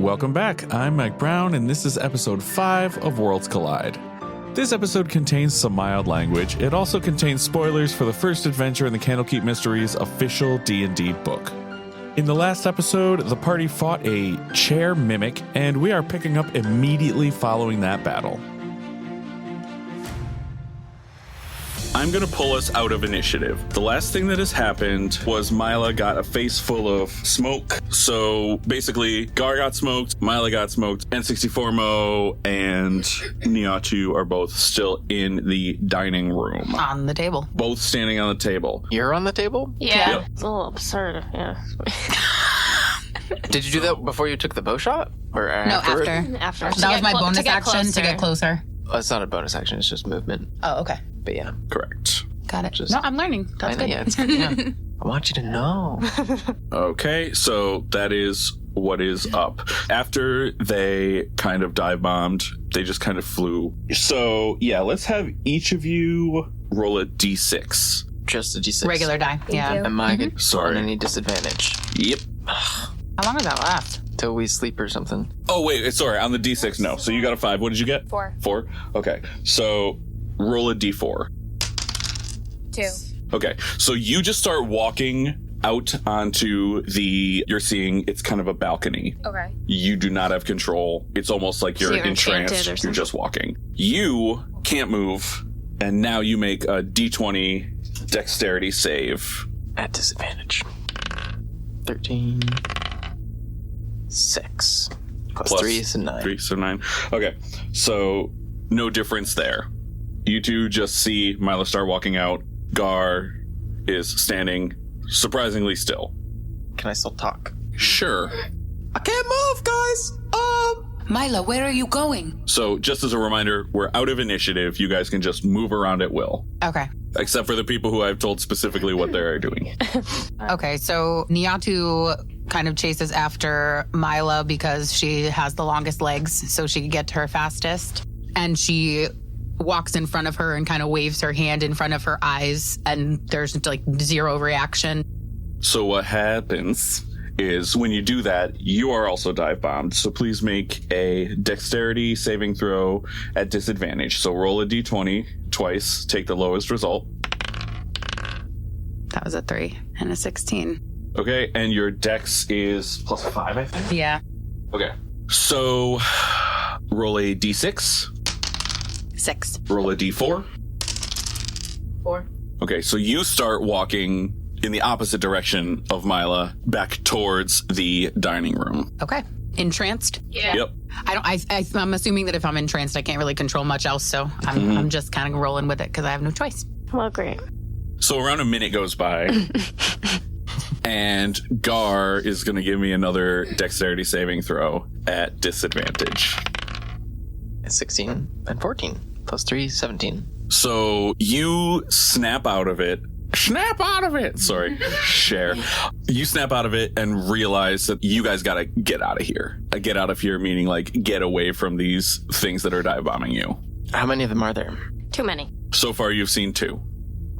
Welcome back. I'm Mike Brown, and this is episode 5 of Worlds Collide. This episode contains some mild language. It also contains spoilers for the first adventure in the Candlekeep Mysteries official D&D book. In the last episode, the party fought a chair mimic, and we are picking up immediately following that battle. I'm going to pull us out of initiative. The last thing that has happened was Milla got a face full of smoke. So basically, Gar got smoked, Milla got smoked, N64Mo and Niatu are both still in the dining room. On the table. Both standing on the table. You're on the table? Yeah. Yep. It's a little absurd. Yeah. Did you do that before you took the bow shot? Or after? No, After. that was my bonus action to get closer. Oh, it's not a bonus action, it's just movement. Oh, okay. But yeah. Correct. Got it. Just- No, I'm learning. That's good. Yeah, it's good. Yeah. I want you to know. Okay, so that is what is up. After they kind of dive bombed, they just kind of flew. So, yeah, let's have each of you roll a d6. Just a d6. Regular die. Yeah. you. Am I good? Sorry. On any disadvantage? Yep. How long does that last? Till we sleep or something. Oh, wait, sorry, on the d6, no. So you got a 5. What did you get? 4. 4? Okay, so roll a d4. 2. Okay, so you just start walking out onto you're seeing, it's kind of a balcony. Okay. You do not have control. It's almost like you're You're enchanted entranced. or You're something. just walking. You can't move, and now you make a d20 dexterity save. At disadvantage. 13. 6. Plus 3 is a 9. 3, so 9. Okay, so no difference there. You two just see Milla start walking out. Gar is standing surprisingly still. Can I still talk? Sure. I can't move, guys! Milla, where are you going? So just as a reminder, we're out of initiative. You guys can just move around at will. Okay. Except for the people who I've told specifically what they're doing. Okay, so Niatu kind of chases after Milla because she has the longest legs, so she can get to her fastest. And she walks in front of her and kind of waves her hand in front of her eyes, and there's like zero reaction. So what happens is when you do that, you are also dive bombed. So please make a dexterity saving throw at disadvantage. So roll a d20 twice, take the lowest result. That was a 3 and a 16. Okay, and your dex is plus 5, I think? Yeah. Okay. So roll a d6, 6. roll a d4. 4. Okay, so you start walking in the opposite direction of Milla, back towards the dining room. Okay. Entranced? Yeah. Yep. I'm assuming that if I'm entranced, I can't really control much else, so I'm just kind of rolling with it because I have no choice. Well, great. So around a minute goes by, and Gar is going to give me another dexterity saving throw at disadvantage. 16 and 14. Plus 3, 17. So you snap out of it. Snap out of it! Sorry, share. You snap out of it and realize that you guys gotta get out of here. Get out of here meaning like get away from these things that are dive bombing you. How many of them are there? Too many. So far you've seen 2.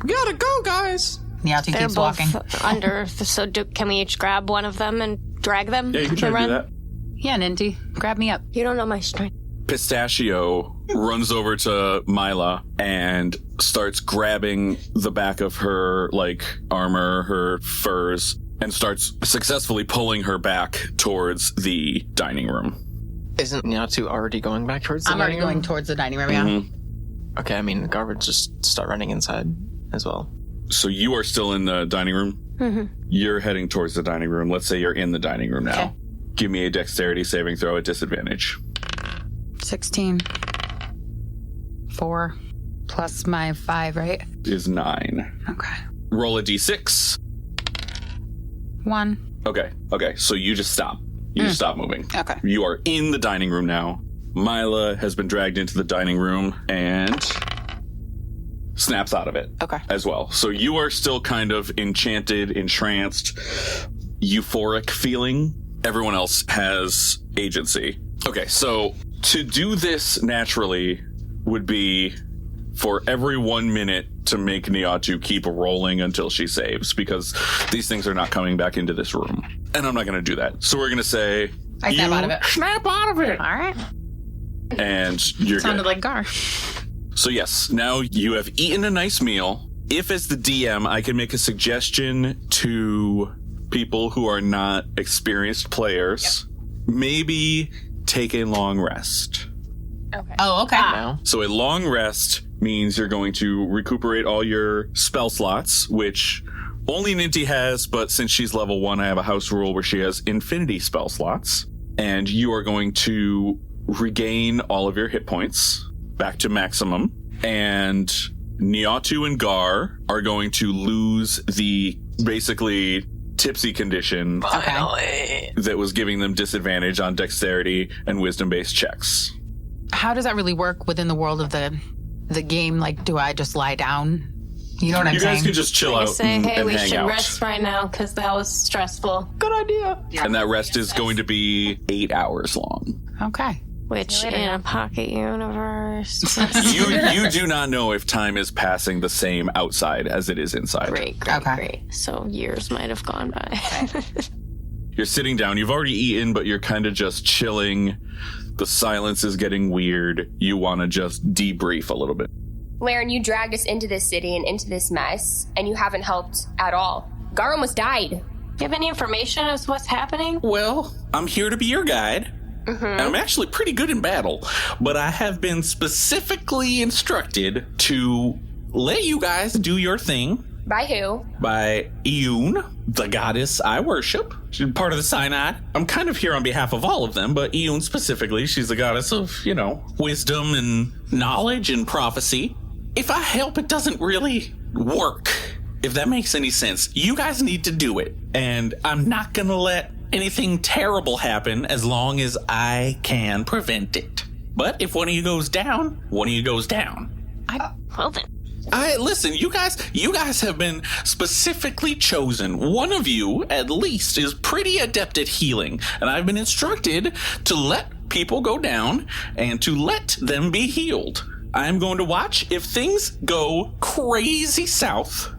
We gotta go, guys! Niatu They're keeps both walking. under. So can we each grab one of them and drag them? Yeah, you can try to do that. Yeah, Ninty, grab me up. You don't know my strength. Pistachio runs over to Milla and starts grabbing the back of her, like, armor, her furs, and starts successfully pulling her back towards the dining room. Isn't Niatu already going back towards the I'm already dining room? going towards the dining room, yeah. Mhm. Okay, I mean, Gar would just start running inside as well. So you are still in the dining room? Mm-hmm. You're heading towards the dining room. Let's say you're in the dining room now. Okay. Give me a dexterity saving throw at disadvantage. 16. 4 plus my 5, right? Is 9. Okay. Roll a d6. 1. Okay, so you just stop. You just stop moving. Okay. You are in the dining room now. Milla has been dragged into the dining room and snaps out of it Okay. as well. So you are still kind of enchanted, entranced, euphoric feeling. Everyone else has agency. Okay, so to do this naturally would be for every 1 minute to make Niatu keep rolling until she saves, because these things are not coming back into this room. And I'm not going to do that. So we're going to say I snap out of it. Snap out of it. All right. And you're Sounded good. like Gar. So yes, now you have eaten a nice meal. If as the DM, I can make a suggestion to people who are not experienced players, maybe take a long rest. Okay. Oh, okay. Now. So a long rest means you're going to recuperate all your spell slots, which only Ninty has, but since she's level 1, I have a house rule where she has infinity spell slots. And you are going to regain all of your hit points back to maximum. And Niatu and Gar are going to lose the basically tipsy condition Finally. that was giving them disadvantage on dexterity and wisdom-based checks. How does that really work within the world of the game? Like, do I just lie down? You know what I'm You saying? guys can just chill out Say, and, hey, and we hang should out. rest right now because that was stressful. Good idea. And that rest is going to be 8 hours long. Okay. Which in a pocket universe. You do not know if time is passing the same outside as it is inside. Great. Okay. So years might have gone by. You're sitting down. You've already eaten, but you're kind of just chilling. The silence is getting weird. You want to just debrief a little bit. Laern, you dragged us into this city and into this mess, and you haven't helped at all. Gar almost died. Do you have any information as to what's happening? Well, I'm here to be your guide. And I'm actually pretty good in battle, but I have been specifically instructed to let you guys do your thing By who? by Ioun, the goddess I worship. She's part of the Synod. I'm kind of here on behalf of all of them, but Ioun specifically, she's the goddess of, wisdom and knowledge and prophecy. If I help, it doesn't really work, if that makes any sense. You guys need to do it, and I'm not gonna let anything terrible happen as long as I can prevent it. But if one of you goes down, one of you goes down. Well then. Listen, you guys have been specifically chosen. One of you, at least, is pretty adept at healing, and I've been instructed to let people go down and to let them be healed. I'm going to watch. If things go crazy south,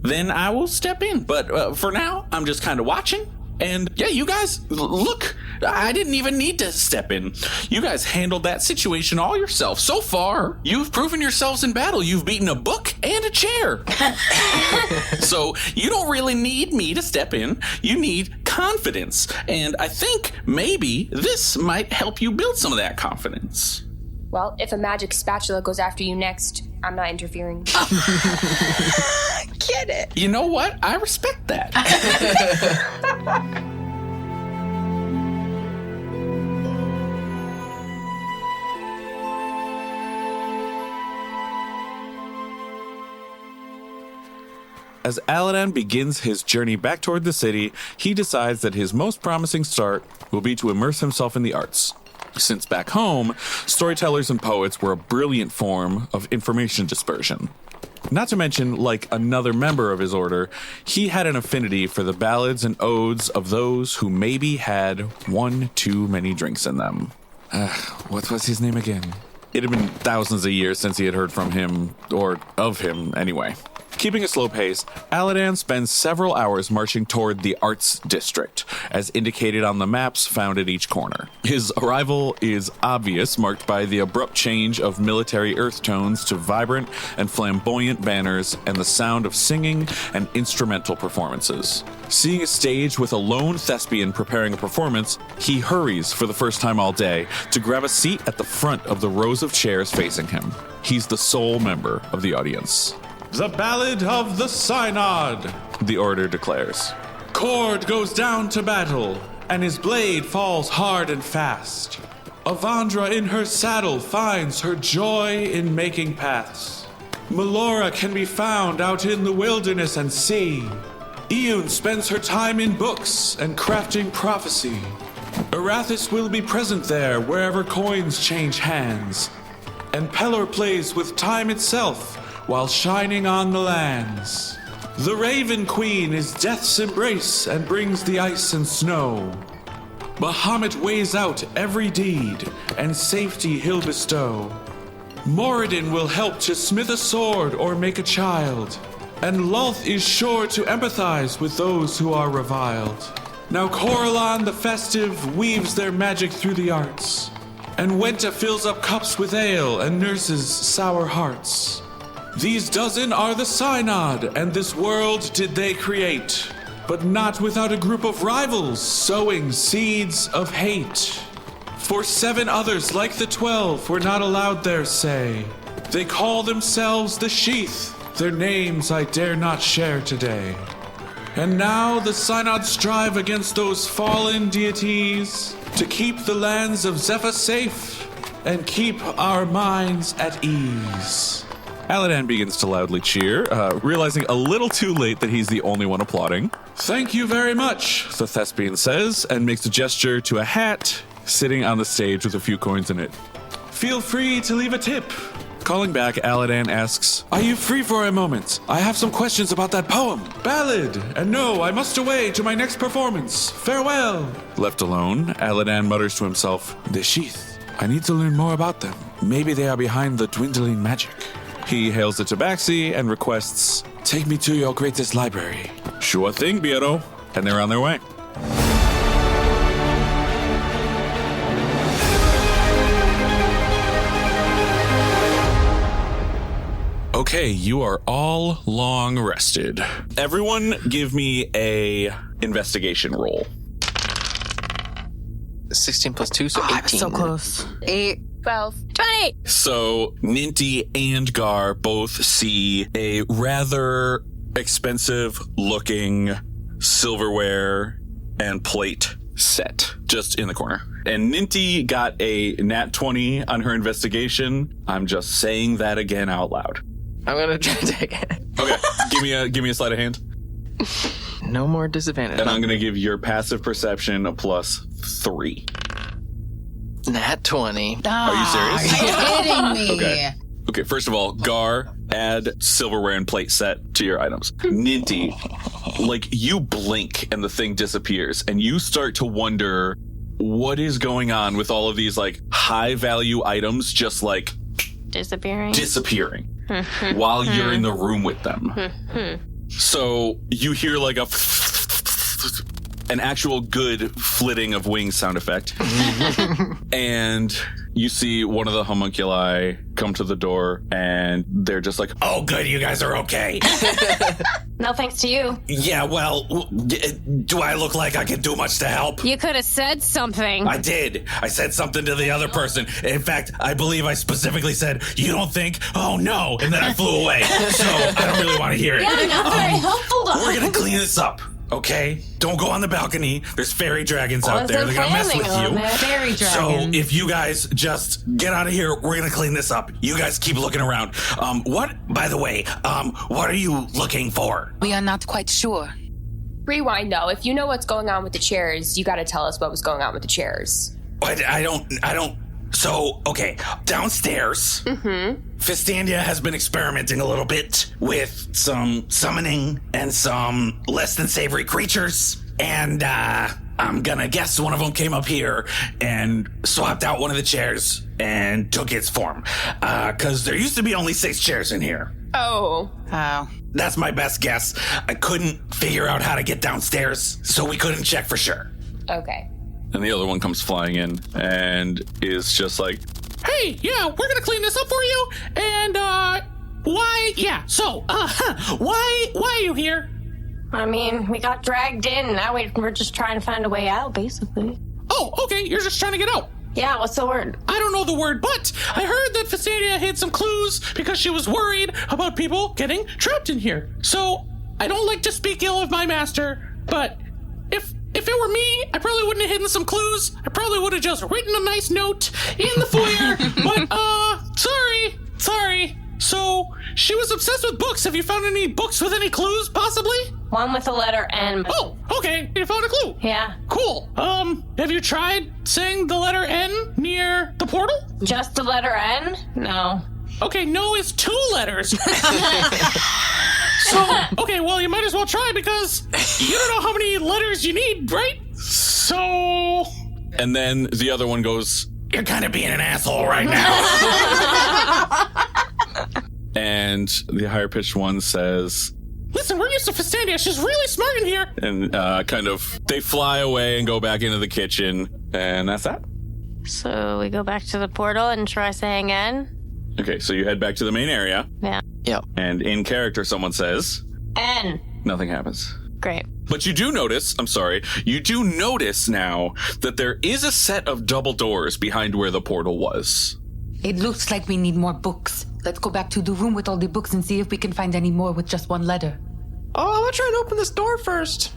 then I will step in. But for now, I'm just kind of watching. And yeah, you guys, look, I didn't even need to step in. You guys handled that situation all yourself. So far, you've proven yourselves in battle. You've beaten a book and a chair. So you don't really need me to step in. You need confidence. And I think maybe this might help you build some of that confidence. Well, if a magic spatula goes after you next, I'm not interfering. Get it. You know what? I respect that. As Alladan begins his journey back toward the city, he decides that his most promising start will be to immerse himself in the arts. Since back home, storytellers and poets were a brilliant form of information dispersion. Not to mention, like another member of his order, he had an affinity for the ballads and odes of those who maybe had one too many drinks in them. What was his name again? It had been thousands of years since he had heard from him, or of him anyway. Keeping a slow pace, Alladan spends several hours marching toward the Arts District, as indicated on the maps found at each corner. His arrival is obvious, marked by the abrupt change of military earth tones to vibrant and flamboyant banners and the sound of singing and instrumental performances. Seeing a stage with a lone thespian preparing a performance, he hurries for the first time all day to grab a seat at the front of the rows of chairs facing him. He's the sole member of the audience. The Ballad of the Synod, The orator declares. Cord goes down to battle, and his blade falls hard and fast. Avandra in her saddle finds her joy in making paths. Melora can be found out in the wilderness and sea. Ioun spends her time in books and crafting prophecy. Arathis will be present there wherever coins change hands. And Pelor plays with time itself while shining on the lands. The Raven Queen is death's embrace and brings the ice and snow. Bahamut weighs out every deed, and safety he'll bestow. Moradin will help to smith a sword or make a child, and Lolth is sure to empathize with those who are reviled. Now Coraline the festive weaves their magic through the arts, and Wenta fills up cups with ale and nurses sour hearts. These dozen are the synod, and this world did they create, but not without a group of rivals sowing seeds of hate. For 7 others like the 12 were not allowed their say. They call themselves the Sheath, their names I dare not share today. And now the synod strive against those fallen deities to keep the lands of Zepha safe and keep our minds at ease. Alladan begins to loudly cheer, realizing a little too late that he's the only one applauding. Thank you very much. The thespian says, and makes a gesture to a hat sitting on the stage with a few coins in it. Feel free to leave a tip. Calling back, Alladan asks, Are you free for a moment? I have some questions about that poem. Ballad. And no, I must away to my next performance. Farewell. Left alone, Alladan mutters to himself, The Sheath. I need to learn more about them. Maybe they are behind the dwindling magic. He hails the tabaxi and requests, Take me to your greatest library. Sure thing, Biero. And they're on their way. Okay, you are all long rested. Everyone give me a investigation roll. 16 plus 2, so 18. So close. 8. 12. 20! So, Ninty and Gar both see a rather expensive looking silverware and plate set just in the corner. And Ninty got a nat 20 on her investigation. I'm just saying that again out loud. I'm gonna try to take it. Okay, give me a sleight of hand. No more disadvantage. And I'm gonna give your passive perception a +3. Nat 20. Are you serious? Are you kidding me? Okay. Okay, first of all, Gar, add silverware and plate set to your items. Ninty, like, you blink and the thing disappears, and you start to wonder what is going on with all of these, like, high-value items just, like, Disappearing. while you're in the room with them. So you hear, like, an actual good flitting of wings sound effect. And you see one of the homunculi come to the door, and they're just like, Oh, good, you guys are okay. No thanks to you. Yeah, well, do I look like I can do much to help? You could have said something. I did. I said something to the other person. In fact, I believe I specifically said, You don't think? Oh, no. And then I flew away. So I don't really want to hear it. Yeah, not very helpful though. We're going to clean this up. Okay? Don't go on the balcony. There's fairy dragons out there. They're going to mess with you. Fairy So dragon. if you guys just get out of here, we're going to clean this up. You guys keep looking around. By the way, what are you looking for? We are not quite sure. Rewind though. If you know what's going on with the chairs, you got to tell us what was going on with the chairs. I don't. So, okay, downstairs, Fistandia has been experimenting a little bit with some summoning and some less than savory creatures. And I'm gonna guess one of them came up here and swapped out one of the chairs and took its form. Because there used to be only 6 chairs in here. Oh. Oh. That's my best guess. I couldn't figure out how to get downstairs, so we couldn't check for sure. Okay. and the other one comes flying in and is just like, Hey, yeah, we're gonna clean this up for you. And, why are you here? I mean, we got dragged in. Now we're just trying to find a way out, basically. Oh, okay, you're just trying to get out. Yeah, what's the word? I don't know the word, but I heard that Fistadia hid some clues because she was worried about people getting trapped in here. So, I don't like to speak ill of my master, but if it were me, I probably wouldn't have hidden some clues. I probably would have just written a nice note in the foyer. But, sorry. So, she was obsessed with books. Have you found any books with any clues, possibly? One with the letter N. Oh, okay, you found a clue. Yeah. Cool. Have you tried saying the letter N near the portal? Just the letter N? No. Okay, no is 2 letters. So, okay, well, you might as well try because you don't know how many letters you need, right? So... and then the other one goes, You're kind of being an asshole right now. and the higher pitched one says, Listen, we're used to Festandia. She's really smart in here. And they fly away and go back into the kitchen. And that's that. So we go back to the portal and try saying N? Okay, so you head back to the main area. Yeah. Yep. And in character, someone says... N. Nothing happens. Great. But you do notice now that there is a set of double doors behind where the portal was. It looks like we need more books. Let's go back to the room with all the books and see if we can find any more with just one letter. Oh, I'm gonna try and open this door first.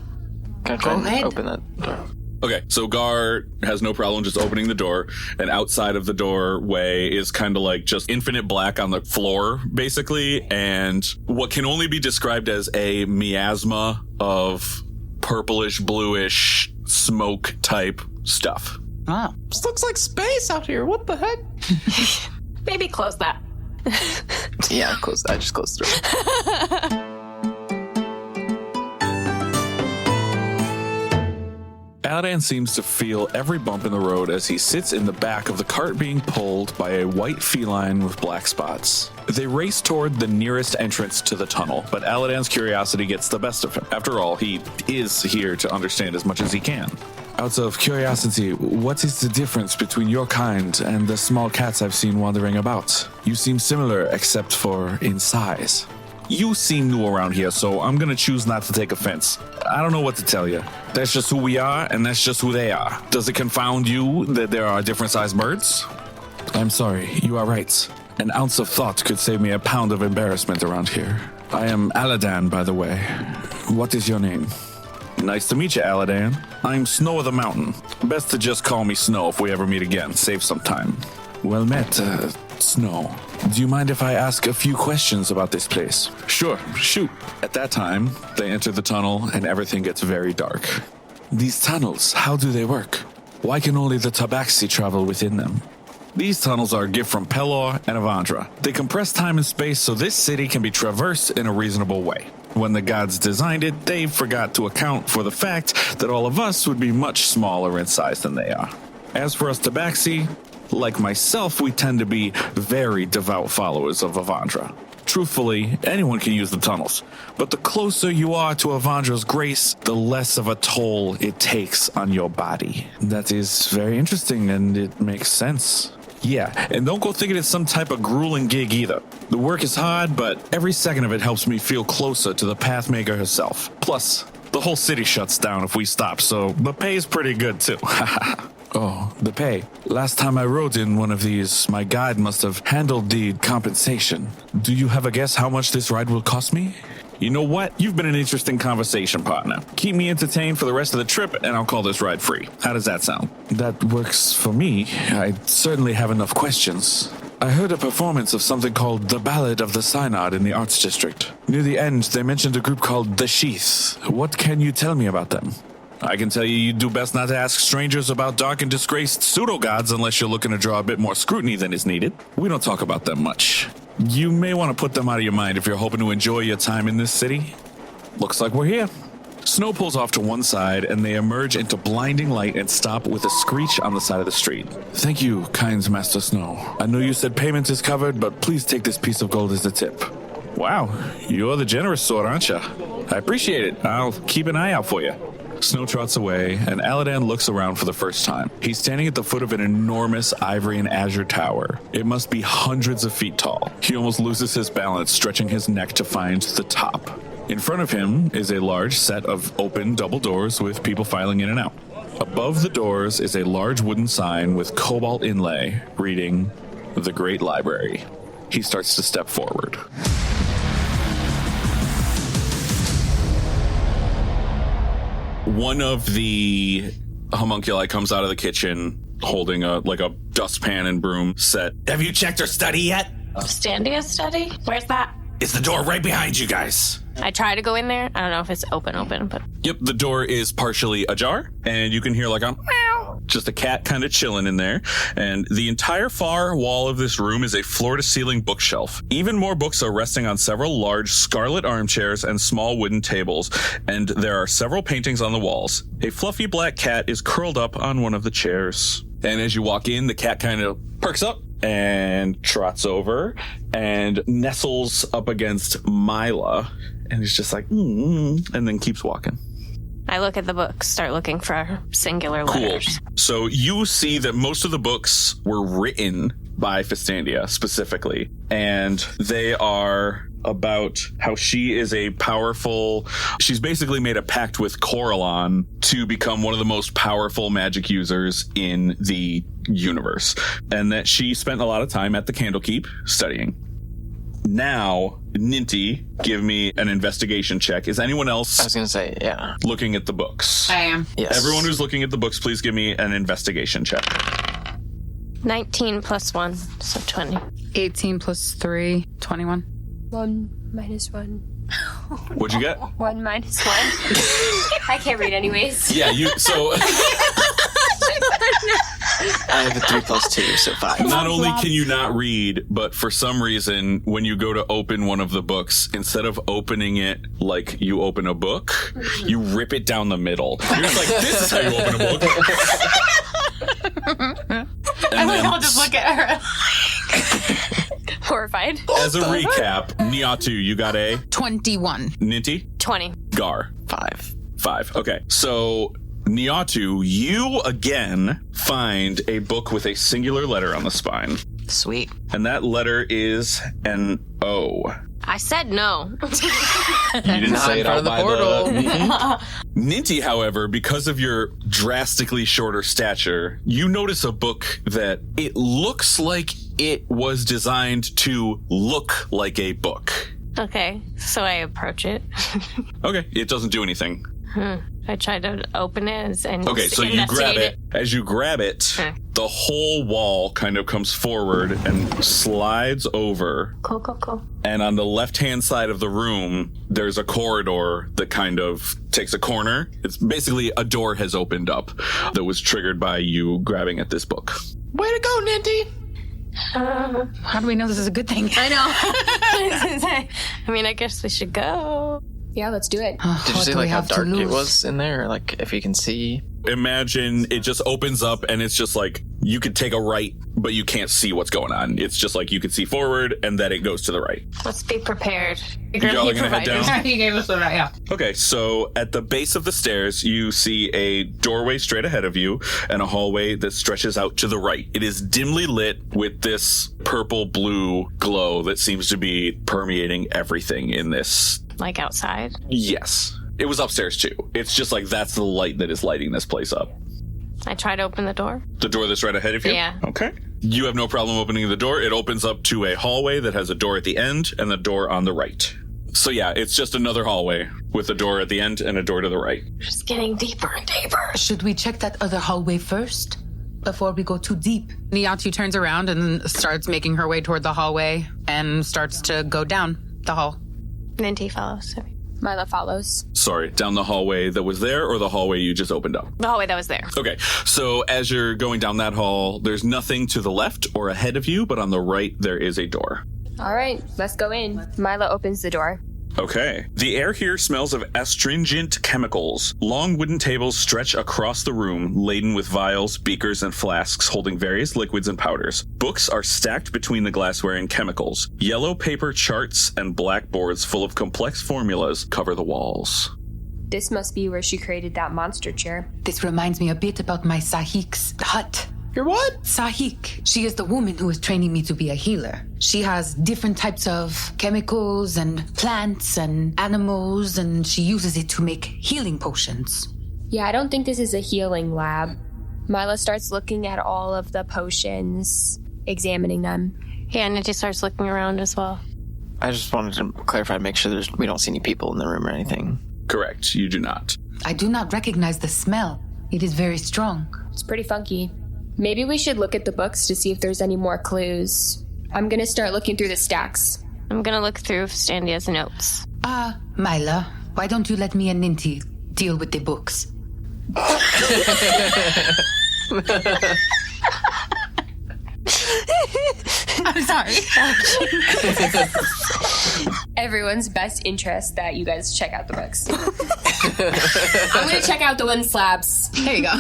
Can I try Go and ahead. open that door? Okay, so Gar has no problem just opening the door, and outside of the doorway is kind of like just infinite black on the floor, basically, and what can only be described as a miasma of purplish, bluish, smoke type stuff. Oh. This looks like space out here. What the heck? Maybe close that. Yeah, I just closed through. Alladan seems to feel every bump in the road as he sits in the back of the cart being pulled by a white feline with black spots. They race toward the nearest entrance to the tunnel, but Alladan's curiosity gets the best of him. After all, he is here to understand as much as he can. Out of curiosity, what is the difference between your kind and the small cats I've seen wandering about? You seem similar except for in size. You seem new around here, so I'm gonna choose not to take offense. I don't know what to tell you. That's just who we are, and that's just who they are. Does it confound you that there are different sized birds? I'm sorry, you are right. An ounce of thought could save me a pound of embarrassment around here. I am Alladan, by the way. What is your name? Nice to meet you, Alladan. I'm Snow of the Mountain. Best to just call me Snow if we ever meet again. Save some time. Well met, Snow. Do you mind if I ask a few questions about this place? Sure, shoot. At that time, they enter the tunnel and everything gets very dark. These tunnels, how do they work? Why can only the Tabaxi travel within them? These tunnels are a gift from Pelor and Avandra. They compress time and space so this city can be traversed in a reasonable way. When the gods designed it, they forgot to account for the fact that all of us would be much smaller in size than they are. As for us Tabaxi, like myself, we tend to be very devout followers of Avandra. Truthfully, anyone can use the tunnels, but the closer you are to Avandra's grace, the less of a toll it takes on your body. That is very interesting, and it makes sense. Yeah, and don't go thinking it's some type of grueling gig either. The work is hard, but every second of it helps me feel closer to the Pathmaker herself. Plus, the whole city shuts down if we stop, so the pay is pretty good too. Oh, the pay. Last time I rode in one of these, my guide must have handled the compensation. Do you have a guess how much this ride will cost me? You know what? You've been an interesting conversation partner. Keep me entertained for the rest of the trip, and I'll call this ride free. How does that sound? That works for me. I certainly have enough questions. I heard a performance of something called The Ballad of the Synod in the Arts District. Near the end, they mentioned a group called The Sheath. What can you tell me about them? I can tell you do best not to ask strangers about dark and disgraced pseudo-gods unless you're looking to draw a bit more scrutiny than is needed. We don't talk about them much. You may want to put them out of your mind if you're hoping to enjoy your time in this city. Looks like we're here. Snow pulls off to one side, and they emerge into blinding light and stop with a screech on the side of the street. Thank you, kind Master Snow. I know you said payment is covered, but please take this piece of gold as a tip. Wow, you're the generous sort, aren't you? I appreciate it. I'll keep an eye out for you. Snow trots away, and Alladan looks around for the first time. He's standing at the foot of an enormous ivory and azure tower. It must be hundreds of feet tall. He almost loses his balance, stretching his neck to find the top. In front of him is a large set of open double doors with people filing in and out. Above the doors is a large wooden sign with cobalt inlay reading, "The Great Library." He starts to step forward. One of the homunculi comes out of the kitchen holding a dustpan and broom set. Have you checked our study yet? Standia study? Where's that? It's the door right behind you guys. I try to go in there. I don't know if it's open, but... Yep, the door is partially ajar, and you can hear like a meow, just a cat kind of chilling in there. And the entire far wall of this room is a floor-to-ceiling bookshelf. Even more books are resting on several large scarlet armchairs and small wooden tables, and there are several paintings on the walls. A fluffy black cat is curled up on one of the chairs. And as you walk in, the cat kind of perks up and trots over and nestles up against Milla, and is just like, and then keeps walking. I look at the books, start looking for singular letters. Cool. So you see that most of the books were written by Fistandia specifically, and they are about how she is a powerful... She's basically made a pact with Coralon to become one of the most powerful magic users in the universe, and that she spent a lot of time at the Candlekeep studying. Now, Ninty, give me an investigation check. Is anyone else... I was going to say, yeah. ...looking at the books? I am. Yes. Everyone who's looking at the books, please give me an investigation check. 19 plus 1, so 20. 18 plus 3, 21. 1 minus 1. What'd you get? 1 minus 1. I can't read anyways. Yeah, so... I have a 3 plus 2, so 5. Not only can you not read, but for some reason, when you go to open one of the books, instead of opening it like you open a book, you rip it down the middle. You're just like, this is how you open a book. And then, I'll just look at her. Horrified. as a recap, Niatu, you got a 21. Ninty? 20. Gar. 5. Okay, so Niatu, you again find a book with a singular letter on the spine. Sweet. And that letter is an O. I said no. You didn't Not say in it front out of the by portal. Ninty, however, because of your drastically shorter stature, you notice a book that it looks like it was designed to look like a book. Okay, so I approach it. Okay, it doesn't do anything. I try to open it and Okay, so you grab investigate it. As you grab it, Okay. the whole wall kind of comes forward and slides over. Cool. And on the left-hand side of the room, there's a corridor that kind of takes a corner. It's basically a door has opened up that was triggered by you grabbing at this book. Way to go, Ninty! How do we know this is a good thing? I know. I mean, I guess we should go. Yeah, let's do it. Did you see like how dark it was in there? Or, like if you can see. Imagine it just opens up and it's just like you could take a right, but you can't see what's going on. It's just like you can see forward and then it goes to the right. Let's be prepared. Y'all are gonna head down? He gave us the right, yeah. Okay, so at the base of the stairs, you see a doorway straight ahead of you and a hallway that stretches out to the right. It is dimly lit with this purple-blue glow that seems to be permeating everything in this. Like outside? Yes. It was upstairs too. It's just like that's the light that is lighting this place up. I try to open the door. The door that's right ahead of you? Yeah. Okay. You have no problem opening the door. It opens up to a hallway that has a door at the end and a door on the right. So yeah, it's just another hallway with a door at the end and a door to the right. Just getting deeper and deeper. Should we check that other hallway first before we go too deep? Niatu turns around and starts making her way toward the hallway and starts to go down the hall. Ninty follows. Milla follows. Sorry, down the hallway that was there or the hallway you just opened up? The hallway that was there. Okay, so as you're going down that hall, there's nothing to the left or ahead of you, but on the right, there is a door. All right, let's go in. Milla opens the door. Okay. The air here smells of astringent chemicals. Long wooden tables stretch across the room, laden with vials, beakers, and flasks holding various liquids and powders. Books are stacked between the glassware and chemicals. Yellow paper charts and blackboards full of complex formulas cover the walls. This must be where she created that monster chair. This reminds me a bit about my Sahik's hut. Your what? Sahik. She is the woman who is training me to be a healer. She has different types of chemicals and plants and animals, and she uses it to make healing potions. Yeah, I don't think this is a healing lab. Milla starts looking at all of the potions, examining them. Yeah, Ninty starts looking around as well. I just wanted to clarify, make sure we don't see any people in the room or anything. Correct, you do not. I do not recognize the smell. It is very strong. It's pretty funky. Maybe we should look at the books to see if there's any more clues. I'm gonna start looking through the stacks. I'm gonna look through Standia's notes. Milla, why don't you let me and Ninty deal with the books? I'm sorry. Everyone's best interest that you guys check out the books. I'm gonna check out the wooden slabs. There you go.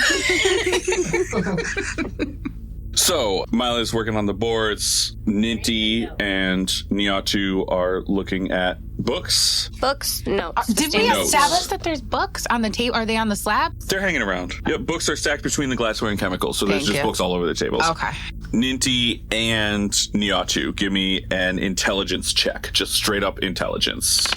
So, Milla is working on the boards. Ninti and Niatu are looking at books. Books? No. Did we Notes. establish that there's books on the table? Are they on the slab? They're hanging around. Yep, books are stacked between the glassware and chemicals, so there's Thank just you. books all over the tables. Okay. Ninti and Niatu, give me an intelligence check. Just straight up intelligence.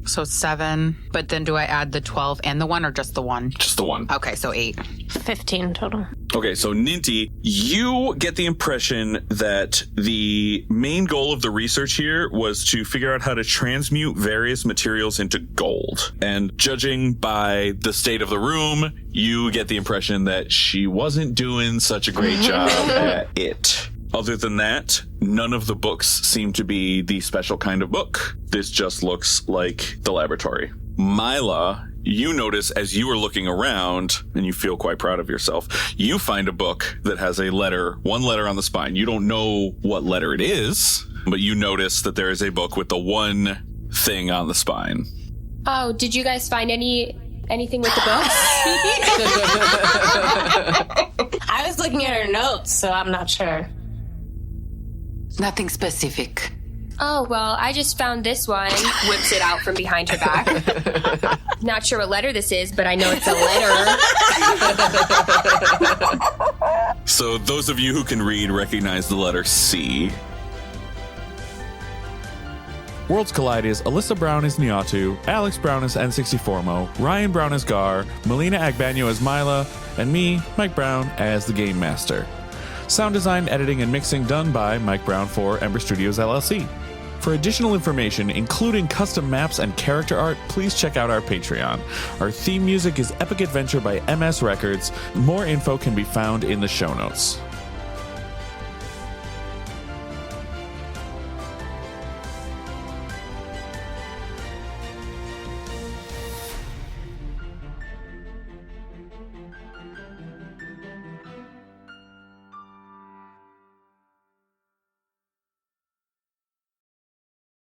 So 7. But then do I add the 12 and the 1 or just the 1? Just the one. Okay, so 8. 15 total. Okay, so Ninti, you get the impression that the main goal of the research here was to figure out how to transmute various materials into gold. And judging by the state of the room, you get the impression that she wasn't doing such a great job at it. Other than that, none of the books seem to be the special kind of book. This just looks like the laboratory. Milla, you notice as you are looking around, and you feel quite proud of yourself, you find a book that has a letter, one letter on the spine. You don't know what letter it is, but you notice that there is a book with the one thing on the spine. Oh, did you guys find anything with the books? I was looking at her notes, so I'm not sure. Nothing specific. Oh, well, I just found this one. Whips it out from behind her back. Not sure what letter this is, but I know it's a letter. So those of you who can read recognize the letter C. Worlds Collide is Alyssa Brown as Niatu, Alex Brown as N64mo, Ryan Brown as Gar, Melina Agbanyo as Milla, and me, Mike Brown, as the Game Master. Sound design, editing, and mixing done by Mike Brown for Ember Studios LLC. For additional information, including custom maps and character art, please check out our Patreon. Our theme music is Epic Adventure by MS Records. More info can be found in the show notes.